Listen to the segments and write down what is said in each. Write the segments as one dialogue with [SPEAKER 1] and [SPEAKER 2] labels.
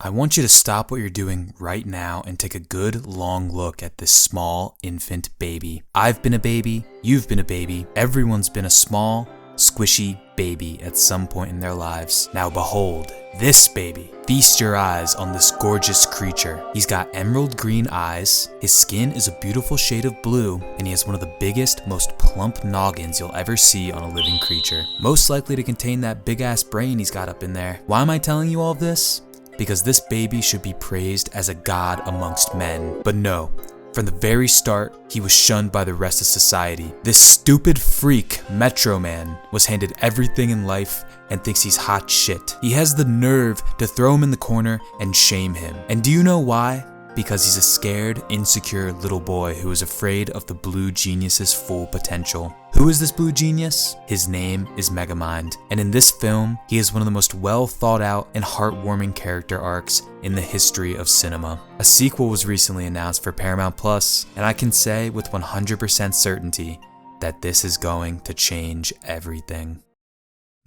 [SPEAKER 1] I want you to stop what you're doing right now and take a good long look at this small infant baby. I've been a baby, you've been a baby, everyone's been a small, squishy baby at some point in their lives. Now behold, this baby. Feast your eyes on this gorgeous creature. He's got emerald green eyes, his skin is a beautiful shade of blue, and he has one of the biggest, most plump noggins you'll ever see on a living creature. Most likely to contain that big ass brain he's got up in there. Why am I telling you all of this? Because this baby should be praised as a god amongst men. But no. From the very start, he was shunned by the rest of society. This stupid freak, Metro Man, was handed everything in life and thinks he's hot shit. He has the nerve to throw him in the corner and shame him. And do you know why? Because he's a scared, insecure little boy who is afraid of the blue genius's full potential. Who is this blue genius? His name is Megamind, and in this film, he is one of the most well thought out and heartwarming character arcs in the history of cinema. A sequel was recently announced for Paramount Plus, and I can say with 100% certainty that this is going to change everything.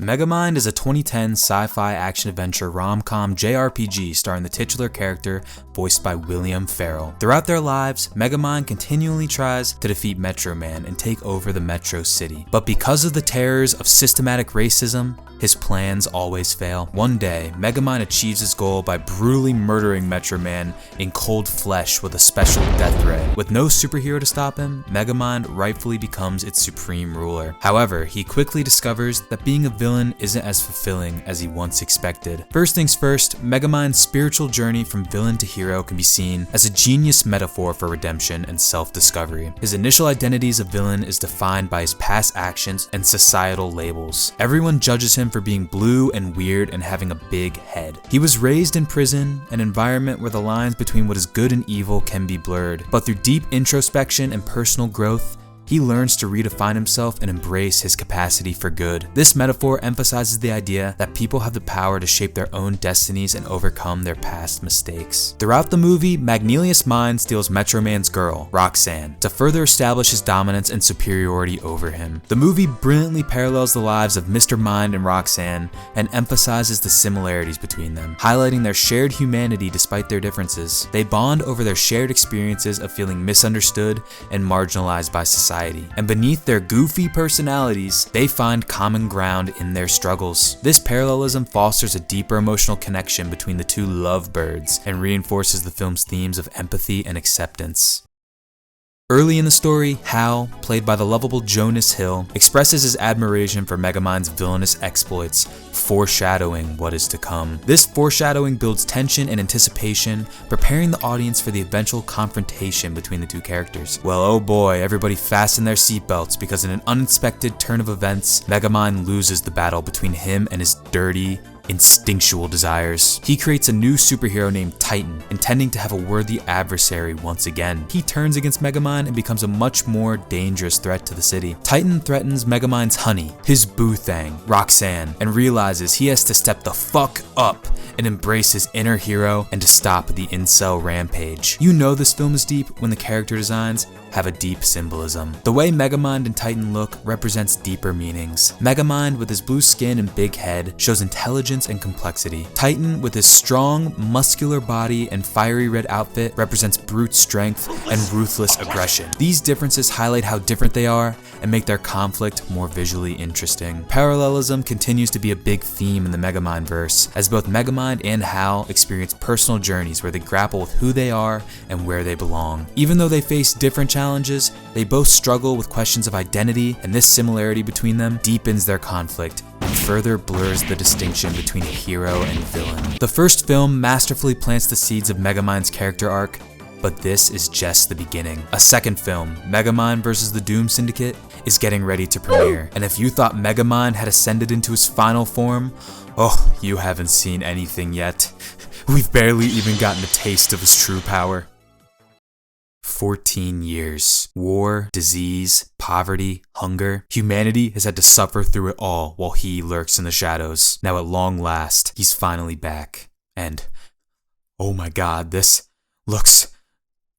[SPEAKER 1] Megamind is a 2010 sci-fi action-adventure rom-com JRPG starring the titular character voiced by William Ferrell. Throughout their lives, Megamind continually tries to defeat Metro Man and take over the Metro City. But because of the terrors of systematic racism, his plans always fail. One day, Megamind achieves his goal by brutally murdering Metro Man in cold flesh with a special death ray. With no superhero to stop him, Megamind rightfully becomes its supreme ruler. However, he quickly discovers that being a villain isn't as fulfilling as he once expected. First things first, Megamind's spiritual journey from villain to hero can be seen as a genius metaphor for redemption and self-discovery. His initial identity as a villain is defined by his past actions and societal labels. Everyone judges him for being blue and weird and having a big head. He was raised in prison, an environment where the lines between what is good and evil can be blurred. But through deep introspection and personal growth, he learns to redefine himself and embrace his capacity for good. This metaphor emphasizes the idea that people have the power to shape their own destinies and overcome their past mistakes. Throughout the movie, Magnelius Mind steals Metro Man's girl, Roxanne, to further establish his dominance and superiority over him. The movie brilliantly parallels the lives of Mr. Mind and Roxanne and emphasizes the similarities between them, highlighting their shared humanity despite their differences. They bond over their shared experiences of feeling misunderstood and marginalized by society. And beneath their goofy personalities, they find common ground in their struggles. This parallelism fosters a deeper emotional connection between the two lovebirds and reinforces the film's themes of empathy and acceptance. Early in the story, Hal, played by the lovable Jonas Hill, expresses his admiration for Megamind's villainous exploits, foreshadowing what is to come. This foreshadowing builds tension and anticipation, preparing the audience for the eventual confrontation between the two characters. Well, oh boy, everybody fasten their seatbelts because in an unexpected turn of events, Megamind loses the battle between him and his dirty, instinctual desires. He creates a new superhero named Titan, intending to have a worthy adversary once again. He turns against Megamind and becomes a much more dangerous threat to the city. Titan threatens Megamind's honey, his boo thang, Roxanne, and realizes he has to step the fuck up and embrace his inner hero and to stop the incel rampage. You know this film is deep when the character designs have a deep symbolism. The way Megamind and Titan look represents deeper meanings. Megamind with his blue skin and big head shows intelligence and complexity. Titan with his strong, muscular body and fiery red outfit represents brute strength and ruthless aggression. These differences highlight how different they are and make their conflict more visually interesting. Parallelism continues to be a big theme in the Megamind verse, as both Megamind and Hal experience personal journeys where they grapple with who they are and where they belong. Even though they face different challenges, they both struggle with questions of identity, and this similarity between them deepens their conflict and further blurs the distinction between hero and villain. The first film masterfully plants the seeds of Megamind's character arc, but this is just the beginning. A second film, Megamind vs. the Doom Syndicate, is getting ready to premiere, and if you thought Megamind had ascended into his final form, oh, you haven't seen anything yet. We've barely even gotten a taste of his true power. 14 years. War, disease, poverty, hunger. Humanity has had to suffer through it all while he lurks in the shadows. Now at long last, he's finally back. And, oh my god, this looks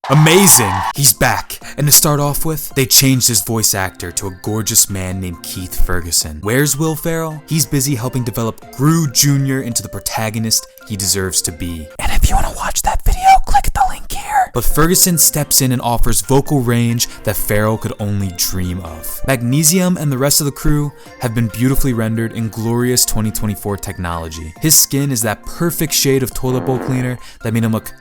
[SPEAKER 1] amazing! He's back, and to start off with, they changed his voice actor to a gorgeous man named Keith Ferguson. Where's Will Ferrell? He's busy helping develop Gru Jr. into the protagonist he deserves to be. And If you want to watch that video, click the link here. But Ferguson steps in and offers vocal range that Farrell could only dream of. Magnesium and the rest of the crew have been beautifully rendered in glorious 2024 technology. His skin is that perfect shade of toilet bowl cleaner that made him look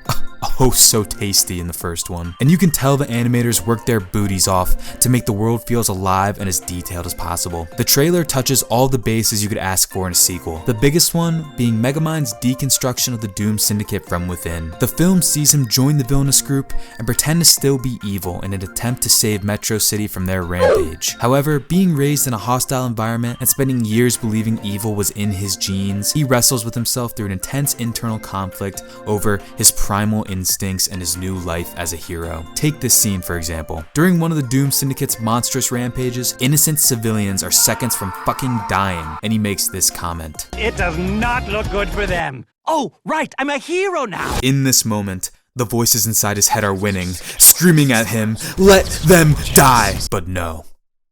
[SPEAKER 1] oh so tasty in the first one. And you can tell the animators worked their booties off to make the world feel as alive and as detailed as possible. The trailer touches all the bases you could ask for in a sequel. The biggest one being Megamind's deconstruction of the Doom Syndicate from within. The film sees him join the villainous group and pretend to still be evil in an attempt to save Metro City from their rampage. However, being raised in a hostile environment and spending years believing evil was in his genes, he wrestles with himself through an intense internal conflict over his primal instincts and his new life as a hero. Take this scene for example. During one of the Doom Syndicate's monstrous rampages, innocent civilians are seconds from fucking dying, and he makes this comment.
[SPEAKER 2] It does not look good for them. Oh, right, I'm a hero now.
[SPEAKER 1] In this moment, the voices inside his head are winning, screaming at him, "Let them die!" But no.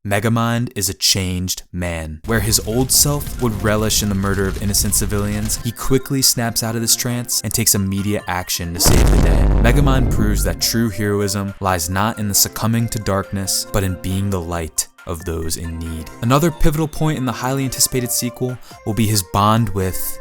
[SPEAKER 1] Megamind is a changed man. Where his old self would relish in the murder of innocent civilians, he quickly snaps out of this trance and takes immediate action to save the day. Megamind proves that true heroism lies not in the succumbing to darkness, but in being the light of those in need. Another pivotal point in the highly anticipated sequel will be his bond with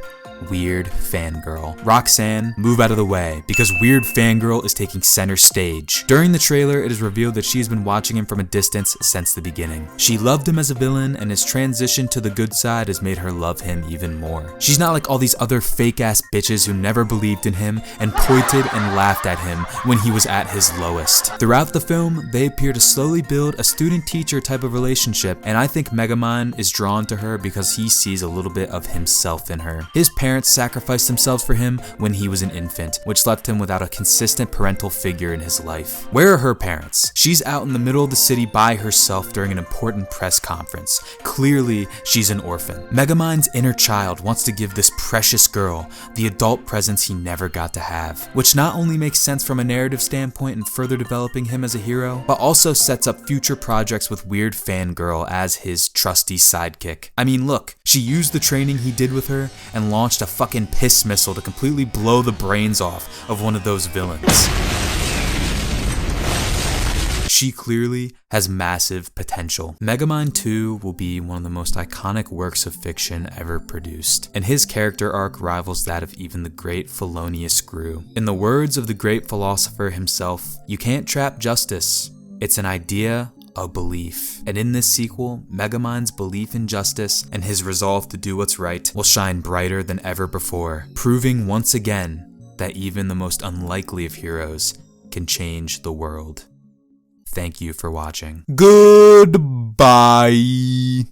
[SPEAKER 1] Weird Fangirl. Roxanne, move out of the way, because Weird Fangirl is taking center stage. During the trailer, it is revealed that she has been watching him from a distance since the beginning. She loved him as a villain, and his transition to the good side has made her love him even more. She's not like all these other fake-ass bitches who never believed in him and pointed and laughed at him when he was at his lowest. Throughout the film, they appear to slowly build a student-teacher type of relationship, and I think Megamind is drawn to her because he sees a little bit of himself in her. His parents sacrificed themselves for him when he was an infant, which left him without a consistent parental figure in his life. Where are her parents? She's out in the middle of the city by herself during an important press conference. Clearly, she's an orphan. Megamind's inner child wants to give this precious girl the adult presence he never got to have, which not only makes sense from a narrative standpoint in further developing him as a hero, but also sets up future projects with Weird Fangirl as his trusty sidekick. I mean, look, she used the training he did with her and launched a fucking piss missile to completely blow the brains off of one of those villains. She clearly has massive potential. Megamind 2 will be one of the most iconic works of fiction ever produced, and his character arc rivals that of even the great felonious Gru. In the words of the great philosopher himself, you can't trap justice. It's an idea, a belief. And in this sequel, Megamind's belief in justice and his resolve to do what's right will shine brighter than ever before, proving once again that even the most unlikely of heroes can change the world. Thank you for watching. Goodbye.